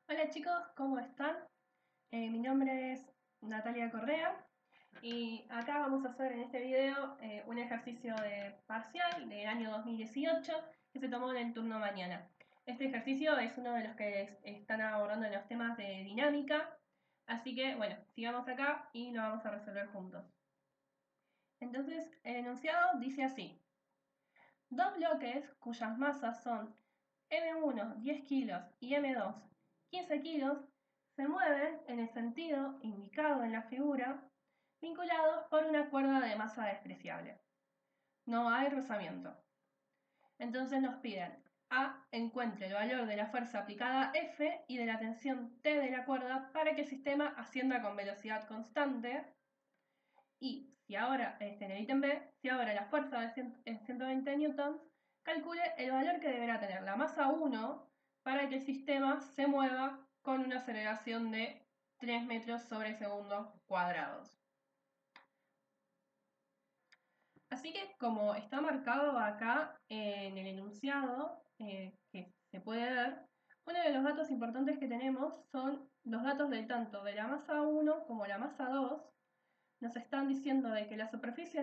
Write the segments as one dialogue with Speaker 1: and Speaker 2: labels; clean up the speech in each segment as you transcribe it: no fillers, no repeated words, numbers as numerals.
Speaker 1: Hola chicos, ¿cómo están? Mi nombre es Natalia Correa y acá vamos a hacer en este video un ejercicio de parcial del año 2018 que se tomó en el turno mañana. Este ejercicio es uno de los que están abordando en los temas de dinámica, así que bueno, sigamos acá y lo vamos a resolver juntos. Entonces, el enunciado dice así: dos bloques cuyas masas son M1 10 kilos y M2 15 kilos se mueven en el sentido indicado en la figura, vinculados por una cuerda de masa despreciable. No hay rozamiento. Entonces nos piden A. Encuentre el valor de la fuerza aplicada F y de la tensión T de la cuerda para que el sistema ascienda con velocidad constante. Y si ahora, en el ítem B, si ahora la fuerza es 120 newtons, calcule el valor que deberá tener la masa 1 para que el sistema se mueva con una aceleración de 3 metros sobre segundo cuadrados. Así que como está marcado acá en el enunciado, que se puede ver, uno de los datos importantes que tenemos son los datos del tanto de la masa 1 como la masa 2. Nos están diciendo de que la superficie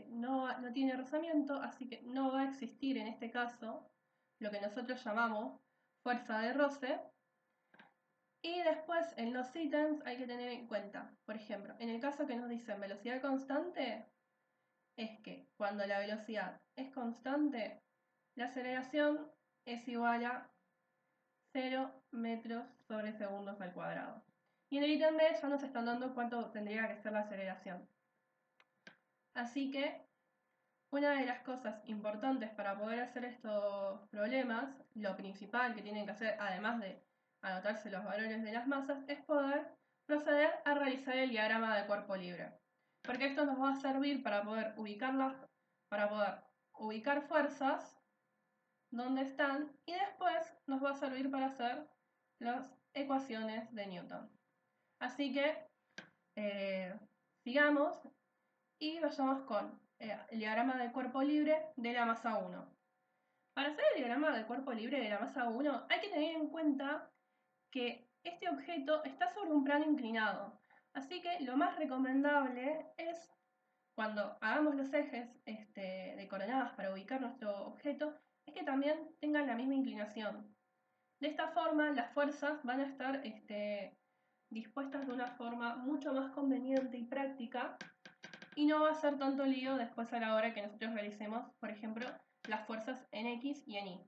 Speaker 1: no tiene rozamiento, así que no va a existir en este caso lo que nosotros llamamos fuerza de roce. Y después en los ítems hay que tener en cuenta, por ejemplo, en el caso que nos dicen velocidad constante, es que cuando la velocidad es constante, la aceleración es igual a 0 metros sobre segundos al cuadrado. Y en el ítem B ya nos están dando cuánto tendría que ser la aceleración. Así que una de las cosas importantes para poder hacer estos problemas, lo principal que tienen que hacer, además de anotarse los valores de las masas, es poder proceder a realizar el diagrama de cuerpo libre. Porque esto nos va a servir para poder ubicar fuerzas donde están y después nos va a servir para hacer las ecuaciones de Newton. Así que sigamos y vayamos con el diagrama del cuerpo libre de la masa 1. Para hacer el diagrama del cuerpo libre de la masa 1 hay que tener en cuenta que este objeto está sobre un plano inclinado. Así que lo más recomendable es, cuando hagamos los ejes de coordenadas para ubicar nuestro objeto, es que también tengan la misma inclinación. De esta forma las fuerzas van a estar dispuestas de una forma mucho más conveniente y práctica, y no va a ser tanto lío después a la hora que nosotros realicemos, por ejemplo, las fuerzas en X y en Y.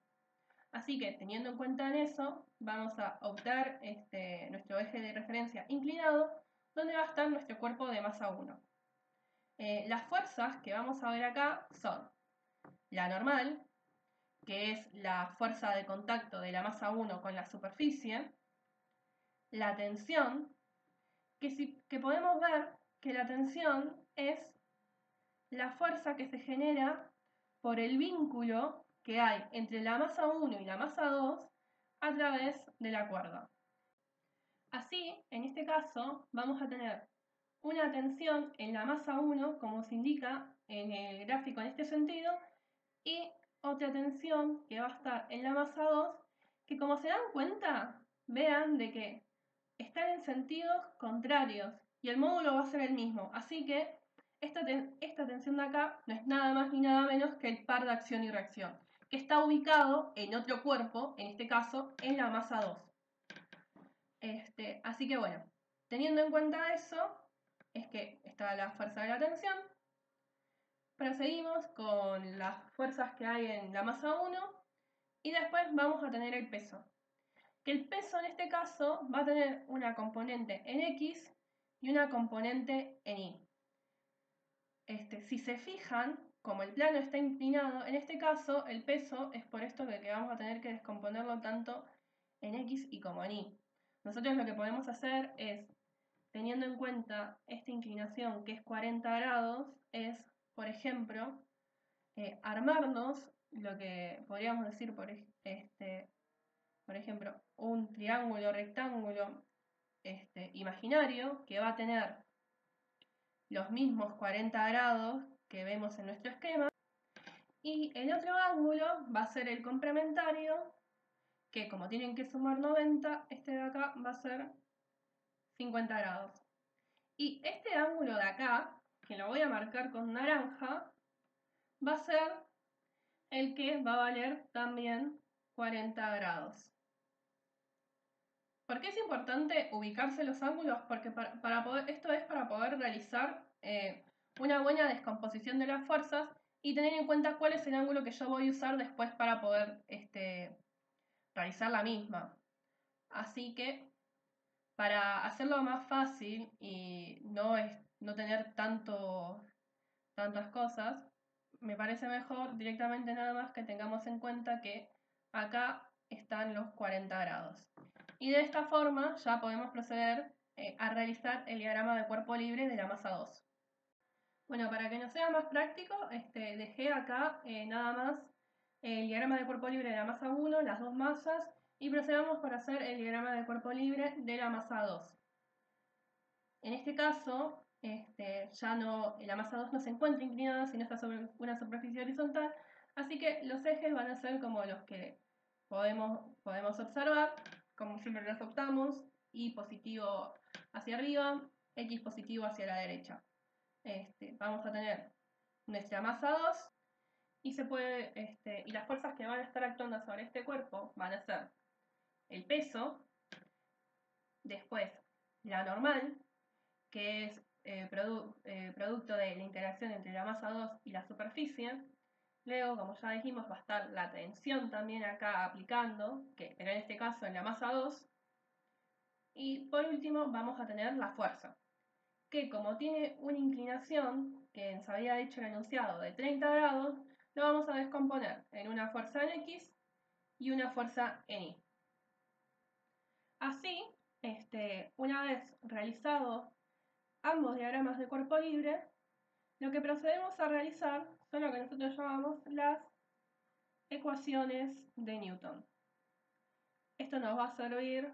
Speaker 1: Así que, teniendo en cuenta en eso, vamos a optar nuestro eje de referencia inclinado, donde va a estar nuestro cuerpo de masa 1. Las fuerzas que vamos a ver acá son la normal, que es la fuerza de contacto de la masa 1 con la superficie, la tensión, que podemos ver que la tensión es la fuerza que se genera por el vínculo que hay entre la masa 1 y la masa 2 a través de la cuerda. Así, en este caso, vamos a tener una tensión en la masa 1, como se indica en el gráfico en este sentido, y otra tensión que va a estar en la masa 2, que como se dan cuenta, vean de que están en sentidos contrarios y el módulo va a ser el mismo. Así que esta tensión de acá no es nada más ni nada menos que el par de acción y reacción, que está ubicado en otro cuerpo, en este caso en la masa 2. Así que bueno, teniendo en cuenta eso, es que está la fuerza de la tensión. Proseguimos con las fuerzas que hay en la masa 1 y después vamos a tener el peso. Que el peso en este caso va a tener una componente en X y una componente en Y. Si se fijan, como el plano está inclinado, en este caso el peso es por esto que vamos a tener que descomponerlo tanto en X y como en Y. Nosotros lo que podemos hacer es, teniendo en cuenta esta inclinación que es 40 grados, es, por ejemplo, armarnos lo que podríamos decir por ejemplo, un triángulo rectángulo imaginario que va a tener los mismos 40 grados que vemos en nuestro esquema, y el otro ángulo va a ser el complementario, que como tienen que sumar 90, este de acá va a ser 50 grados. Y este ángulo de acá, que lo voy a marcar con naranja, va a ser el que va a valer también 40 grados. ¿Por qué es importante ubicarse los ángulos? Porque esto es para poder realizar una buena descomposición de las fuerzas y tener en cuenta cuál es el ángulo que yo voy a usar después para poder realizar la misma. Así que para hacerlo más fácil y no tener tantas cosas, me parece mejor directamente nada más que tengamos en cuenta que acá están los 40 grados. Y de esta forma ya podemos proceder a realizar el diagrama de cuerpo libre de la masa 2. Bueno, para que nos sea más práctico, dejé acá nada más el diagrama de cuerpo libre de la masa 1, las dos masas, y procedamos para hacer el diagrama de cuerpo libre de la masa 2. En este caso, la masa 2 no se encuentra inclinada, sino está sobre una superficie horizontal, así que los ejes van a ser como los que podemos observar, como siempre los optamos, Y positivo hacia arriba, X positivo hacia la derecha. Vamos a tener nuestra masa 2 y las fuerzas que van a estar actuando sobre este cuerpo van a ser el peso, después la normal, que es producto de la interacción entre la masa 2 y la superficie. Luego, como ya dijimos, va a estar la tensión también acá aplicando, pero en este caso en la masa 2. Y por último vamos a tener la fuerza, que como tiene una inclinación, que se había dicho en el enunciado, de 30 grados, lo vamos a descomponer en una fuerza en X y una fuerza en Y. Así, una vez realizado ambos diagramas de cuerpo libre, lo que procedemos a realizar son lo que nosotros llamamos las ecuaciones de Newton. Esto nos va a servir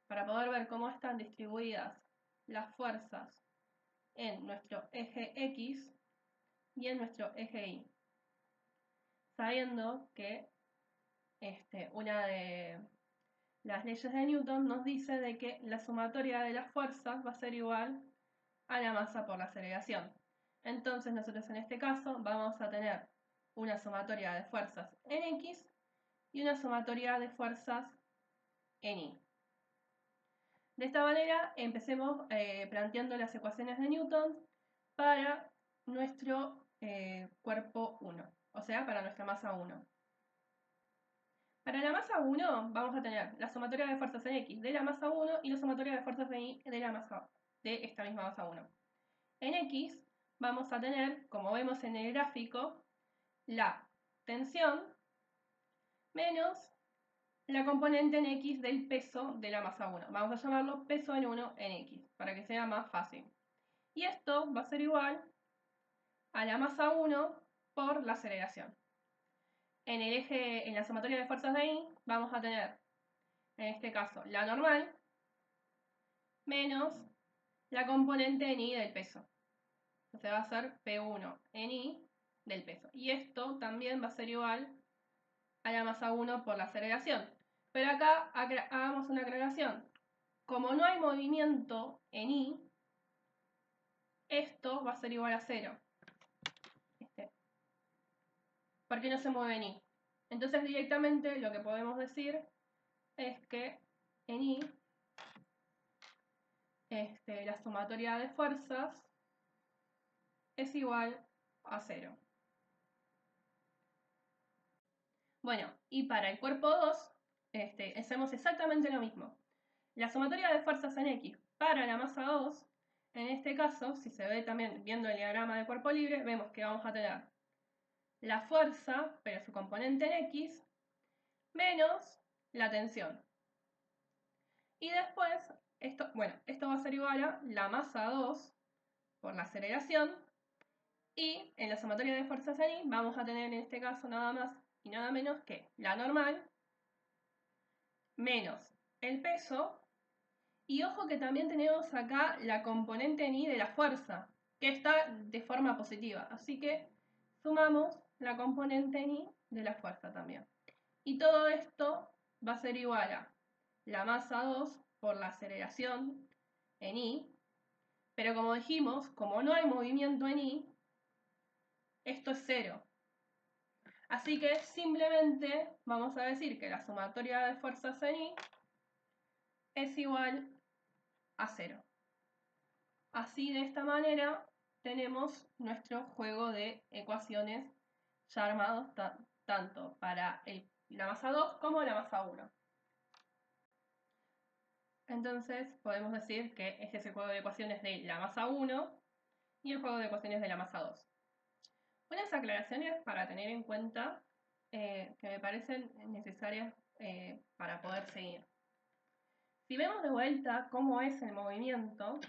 Speaker 1: para poder ver cómo están distribuidas las fuerzas en nuestro eje X y en nuestro eje Y. Sabiendo que una de las leyes de Newton nos dice de que la sumatoria de las fuerzas va a ser igual a la masa por la aceleración. Entonces nosotros en este caso vamos a tener una sumatoria de fuerzas en X y una sumatoria de fuerzas en Y. De esta manera empecemos planteando las ecuaciones de Newton para nuestro cuerpo 1, o sea, para nuestra masa 1. Para la masa 1 vamos a tener la sumatoria de fuerzas en X de la masa 1 y la sumatoria de fuerzas en Y de esta misma masa 1. En X vamos a tener, como vemos en el gráfico, la tensión menos la componente en X del peso de la masa 1. Vamos a llamarlo peso en 1 en X, para que sea más fácil. Y esto va a ser igual a la masa 1 por la aceleración. En la sumatoria de fuerzas de Y, vamos a tener, en este caso, la normal menos la componente en Y del peso. Entonces va a ser P1 en Y del peso. Y esto también va a ser igual a la masa 1 por la aceleración. Pero acá hagamos una aclaración. Como no hay movimiento en Y, esto va a ser igual a 0. Porque no se mueve en Y. Entonces directamente lo que podemos decir es que en Y la sumatoria de fuerzas es igual a 0. Bueno, y para el cuerpo 2 hacemos exactamente lo mismo. La sumatoria de fuerzas en X para la masa 2, en este caso, si se ve también viendo el diagrama de cuerpo libre, vemos que vamos a tener la fuerza, pero su componente en X, menos la tensión. Y después, esto va a ser igual a la masa 2 por la aceleración, y en la sumatoria de fuerzas en Y vamos a tener en este caso nada más y nada menos que la normal menos el peso. Y ojo que también tenemos acá la componente en Y de la fuerza, que está de forma positiva. Así que sumamos la componente en Y de la fuerza también. Y todo esto va a ser igual a la masa 2 por la aceleración en I, pero como dijimos, como no hay movimiento en I, esto es 0. Así que simplemente vamos a decir que la sumatoria de fuerzas en I es igual a 0. Así, de esta manera, tenemos nuestro juego de ecuaciones ya armados tanto para la masa 2 como la masa 1. Entonces podemos decir que este es el juego de ecuaciones de la masa 1 y el juego de ecuaciones de la masa 2. Unas aclaraciones para tener en cuenta que me parecen necesarias para poder seguir. Si vemos de vuelta cómo es el movimiento,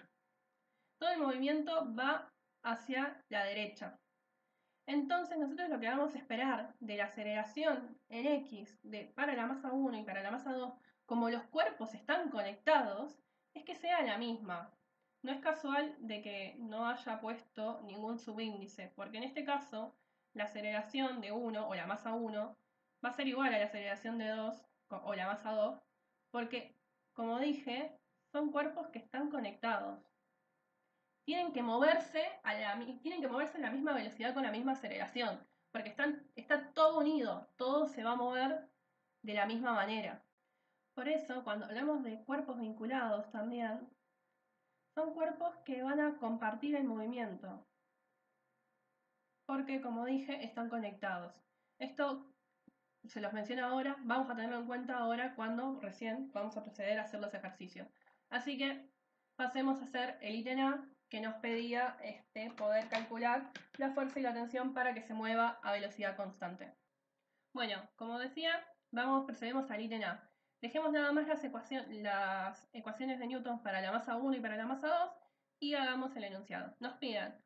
Speaker 1: todo el movimiento va hacia la derecha. Entonces nosotros lo que vamos a esperar de la aceleración en X para la masa 1 y para la masa 2, como los cuerpos están conectados, es que sea la misma. No es casual de que no haya puesto ningún subíndice, porque en este caso la aceleración de 1 o la masa 1 va a ser igual a la aceleración de 2 o la masa 2, porque, como dije, son cuerpos que están conectados. Tienen que moverse a la misma velocidad con la misma aceleración, porque está todo unido, todo se va a mover de la misma manera. Por eso, cuando hablamos de cuerpos vinculados también, son cuerpos que van a compartir el movimiento, porque como dije, están conectados. Esto se los menciono ahora, vamos a tenerlo en cuenta ahora cuando recién vamos a proceder a hacer los ejercicios. Así que pasemos a hacer el ítem A, que nos pedía poder calcular la fuerza y la tensión para que se mueva a velocidad constante. Bueno, como decía, procedemos al ítem A. Dejemos nada más las ecuaciones de Newton para la masa 1 y para la masa 2 y hagamos el enunciado. Nos piden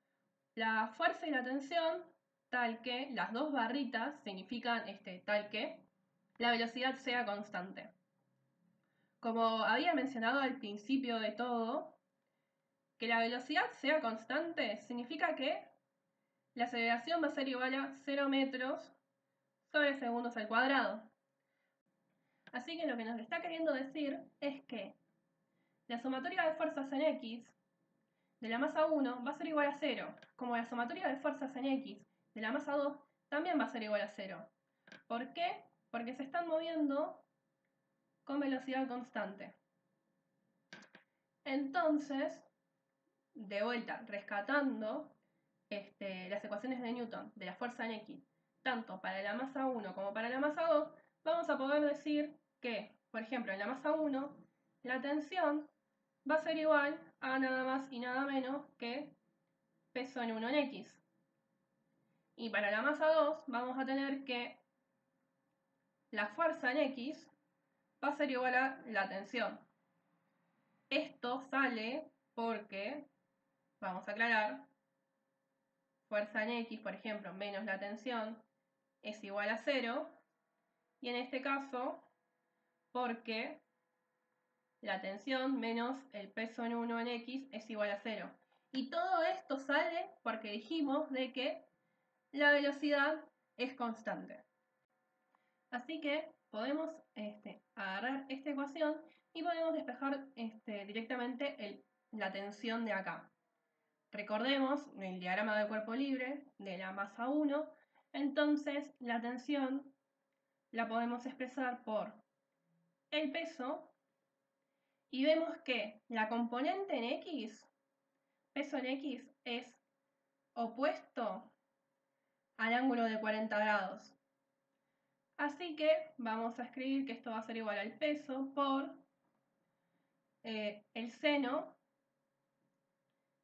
Speaker 1: la fuerza y la tensión tal que las dos barritas significan tal que la velocidad sea constante. Como había mencionado al principio de todo, que la velocidad sea constante significa que la aceleración va a ser igual a 0 metros sobre segundos al cuadrado. Así que lo que nos está queriendo decir es que la sumatoria de fuerzas en X de la masa 1 va a ser igual a 0, como la sumatoria de fuerzas en X de la masa 2 también va a ser igual a 0. ¿Por qué? Porque se están moviendo con velocidad constante. Entonces, de vuelta, rescatando las ecuaciones de Newton de la fuerza en X, tanto para la masa 1 como para la masa 2, vamos a poder decir que, por ejemplo, en la masa 1, la tensión va a ser igual a nada más y nada menos que peso en 1 en X. Y para la masa 2 vamos a tener que la fuerza en X va a ser igual a la tensión. Esto sale porque, vamos a aclarar, fuerza en X, por ejemplo, menos la tensión es igual a 0. Y en este caso, porque la tensión menos el peso en 1 en X es igual a 0. Y todo esto sale porque dijimos de que la velocidad es constante. Así que podemos agarrar esta ecuación y podemos despejar directamente la tensión de acá. Recordemos el diagrama de cuerpo libre de la masa 1, entonces la tensión la podemos expresar por el peso y vemos que la componente en X, peso en X, es opuesto al ángulo de 40 grados. Así que vamos a escribir que esto va a ser igual al peso por el seno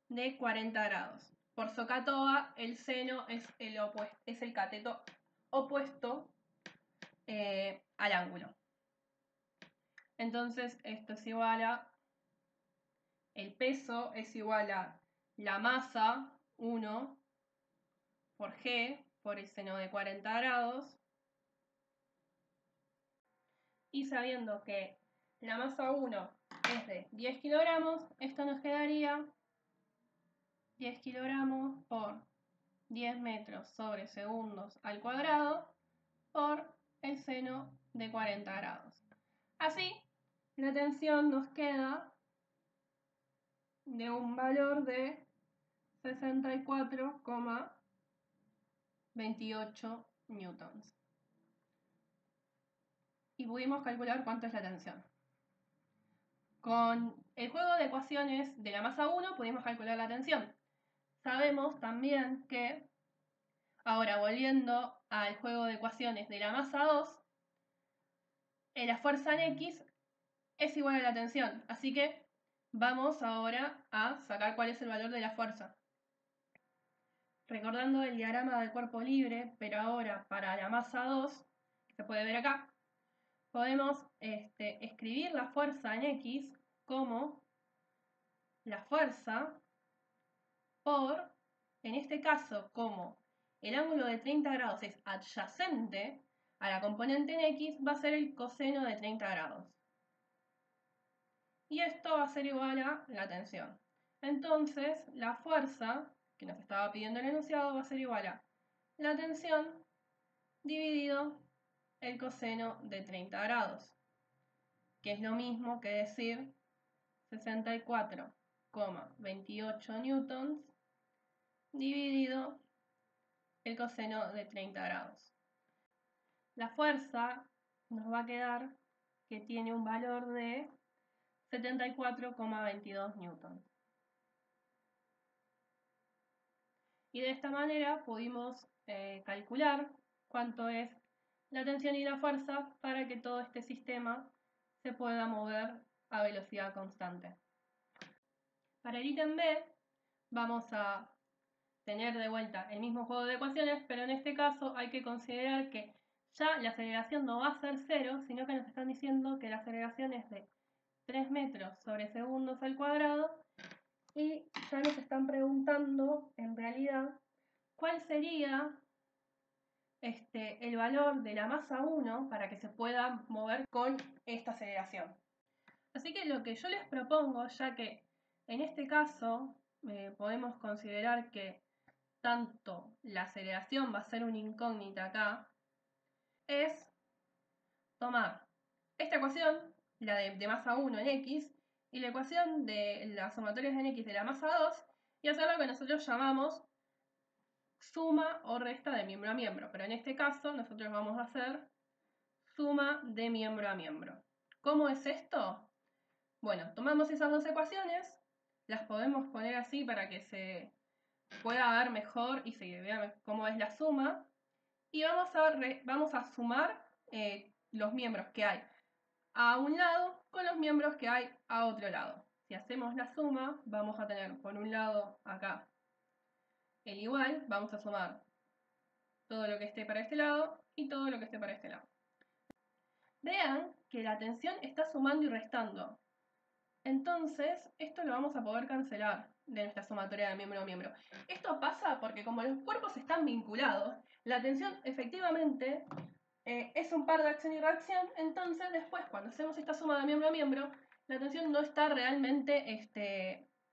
Speaker 1: de 40 grados. Por SOHCAHTOA, el seno es el cateto opuesto al ángulo. Entonces esto es igual a, el peso es igual a la masa 1 por G por el seno de 40 grados. Y sabiendo que la masa 1 es de 10 kilogramos, esto nos quedaría 10 kilogramos por 10 metros sobre segundos al cuadrado por el seno de 40 grados. Así, la tensión nos queda de un valor de 64,28 newtons. Y pudimos calcular cuánto es la tensión. Con el juego de ecuaciones de la masa 1 pudimos calcular la tensión. Sabemos también que, ahora volviendo al juego de ecuaciones de la masa 2, la fuerza en X es igual a la tensión. Así que vamos ahora a sacar cuál es el valor de la fuerza. Recordando el diagrama del cuerpo libre, pero ahora para la masa 2, que se puede ver acá, podemos escribir la fuerza en X como la fuerza por, en este caso, como el ángulo de 30 grados es adyacente a la componente en X, va a ser el coseno de 30 grados. Y esto va a ser igual a la tensión. Entonces, la fuerza que nos estaba pidiendo el enunciado va a ser igual a la tensión dividido el coseno de 30 grados, que es lo mismo que decir 64,28 newtons dividido el coseno de 30 grados. La fuerza nos va a quedar que tiene un valor de 74,22 newtons. Y de esta manera pudimos calcular cuánto es la tensión y la fuerza para que todo este sistema se pueda mover a velocidad constante. Para el ítem B vamos a tener de vuelta el mismo juego de ecuaciones, pero en este caso hay que considerar que ya la aceleración no va a ser 0, sino que nos están diciendo que la aceleración es de 3 metros sobre segundos al cuadrado, y ya nos están preguntando en realidad cuál sería el valor de la masa 1 para que se pueda mover con esta aceleración. Así que lo que yo les propongo, ya que en este caso podemos considerar que tanto la aceleración va a ser una incógnita acá, es tomar esta ecuación, la de masa 1 en X, y la ecuación de las sumatorias en X de la masa 2, y hacer lo que nosotros llamamos suma o resta de miembro a miembro. Pero en este caso nosotros vamos a hacer suma de miembro a miembro. ¿Cómo es esto? Bueno, tomamos esas dos ecuaciones, las podemos poner así para que se pueda ver mejor y se vea cómo es la suma, y vamos a sumar los miembros que hay a un lado con los miembros que hay a otro lado. Si hacemos la suma, vamos a tener por un lado acá el igual, vamos a sumar todo lo que esté para este lado y todo lo que esté para este lado. Vean que la tensión está sumando y restando. Entonces, esto lo vamos a poder cancelar de nuestra sumatoria de miembro a miembro. Esto pasa porque como los cuerpos están vinculados, la tensión efectivamente es un par de acción y reacción, entonces después cuando hacemos esta suma de miembro a miembro, la tensión no está realmente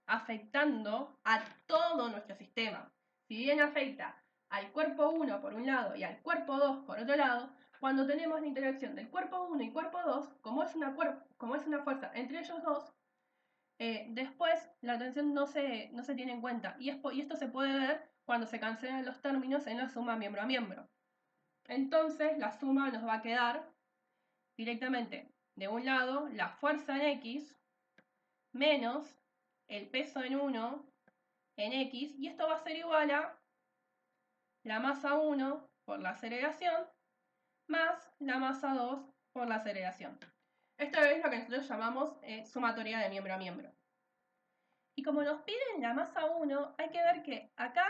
Speaker 1: afectando a todo nuestro sistema. Si bien afecta al cuerpo 1 por un lado y al cuerpo 2 por otro lado, cuando tenemos la interacción del cuerpo 1 y cuerpo 2, como es una fuerza entre ellos dos, después la tensión no se tiene en cuenta, y esto se puede ver cuando se cancelan los términos en la suma miembro a miembro. Entonces la suma nos va a quedar directamente de un lado la fuerza en X menos el peso en 1 en X, y esto va a ser igual a la masa 1 por la aceleración más la masa 2 por la aceleración. Esto es lo que nosotros llamamos sumatoria de miembro a miembro. Y como nos piden la masa 1, hay que ver que acá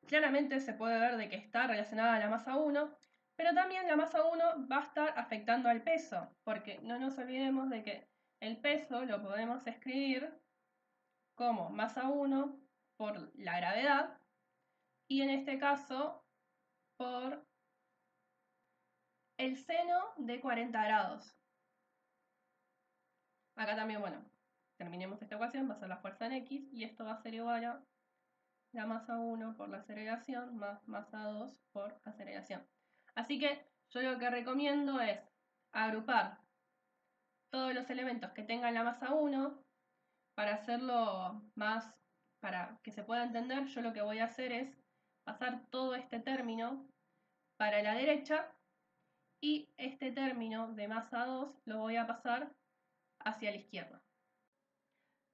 Speaker 1: claramente se puede ver de que está relacionada a la masa 1, pero también la masa 1 va a estar afectando al peso, porque no nos olvidemos de que el peso lo podemos escribir como masa 1 por la gravedad, y en este caso por el seno de 40 grados. Acá también, bueno, terminemos esta ecuación, va a ser la fuerza en X, y esto va a ser igual a la masa 1 por la aceleración más masa 2 por aceleración. Así que yo lo que recomiendo es agrupar todos los elementos que tengan la masa 1. Para hacerlo más, para que se pueda entender, yo lo que voy a hacer es pasar todo este término para la derecha y este término de masa 2 lo voy a pasar hacia la izquierda.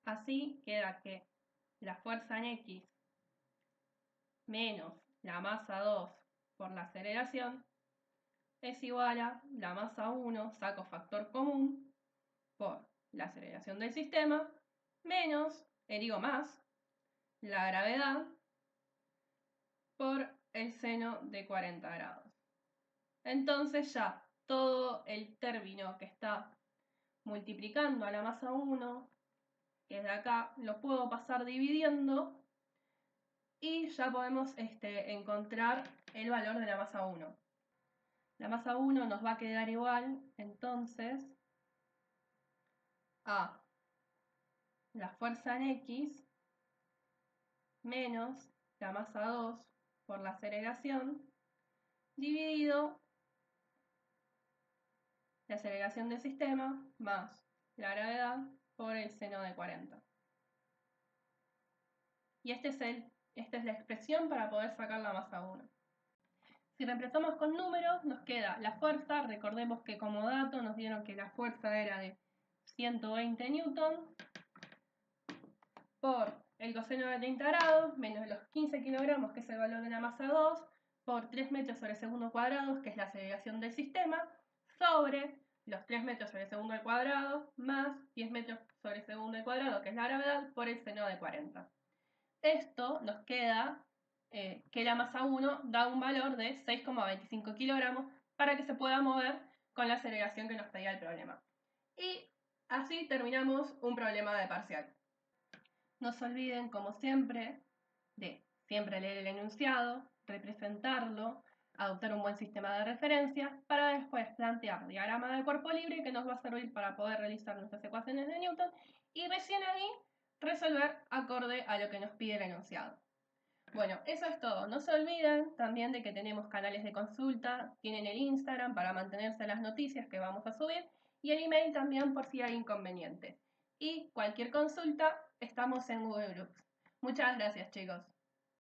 Speaker 1: Así queda que la fuerza en X menos la masa 2 por la aceleración es igual a la masa 1, saco factor común, por la aceleración del sistema, menos, digo más, la gravedad por el seno de 40 grados. Entonces ya todo el término que está multiplicando a la masa 1, que es de acá, lo puedo pasar dividiendo y ya podemos encontrar el valor de la masa 1. La masa 1 nos va a quedar igual entonces a la fuerza en X menos la masa 2 por la aceleración dividido la aceleración del sistema más la gravedad por el seno de 40. Y esta es la expresión para poder sacar la masa 1. Si reemplazamos con números, nos queda la fuerza. Recordemos que como dato nos dieron que la fuerza era de 120 newton por el coseno de 30 grados menos los 15 kilogramos, que es el valor de la masa 2, por 3 metros sobre segundo cuadrado, que es la aceleración del sistema, sobre los 3 metros sobre segundo al cuadrado más 10 metros sobre segundo al cuadrado, que es la gravedad, por el seno de 40. Esto nos queda que la masa 1 da un valor de 6,25 kilogramos para que se pueda mover con la aceleración que nos pedía el problema. Y así terminamos un problema de parcial. No se olviden, como siempre, de siempre leer el enunciado, representarlo, adoptar un buen sistema de referencia para después plantear diagrama de cuerpo libre que nos va a servir para poder realizar nuestras ecuaciones de Newton y recién ahí resolver acorde a lo que nos pide el enunciado. Bueno, eso es todo. No se olviden también de que tenemos canales de consulta, tienen el Instagram para mantenerse a las noticias que vamos a subir y el email también por si hay inconveniente. Y cualquier consulta, estamos en Google Groups. Muchas gracias, chicos.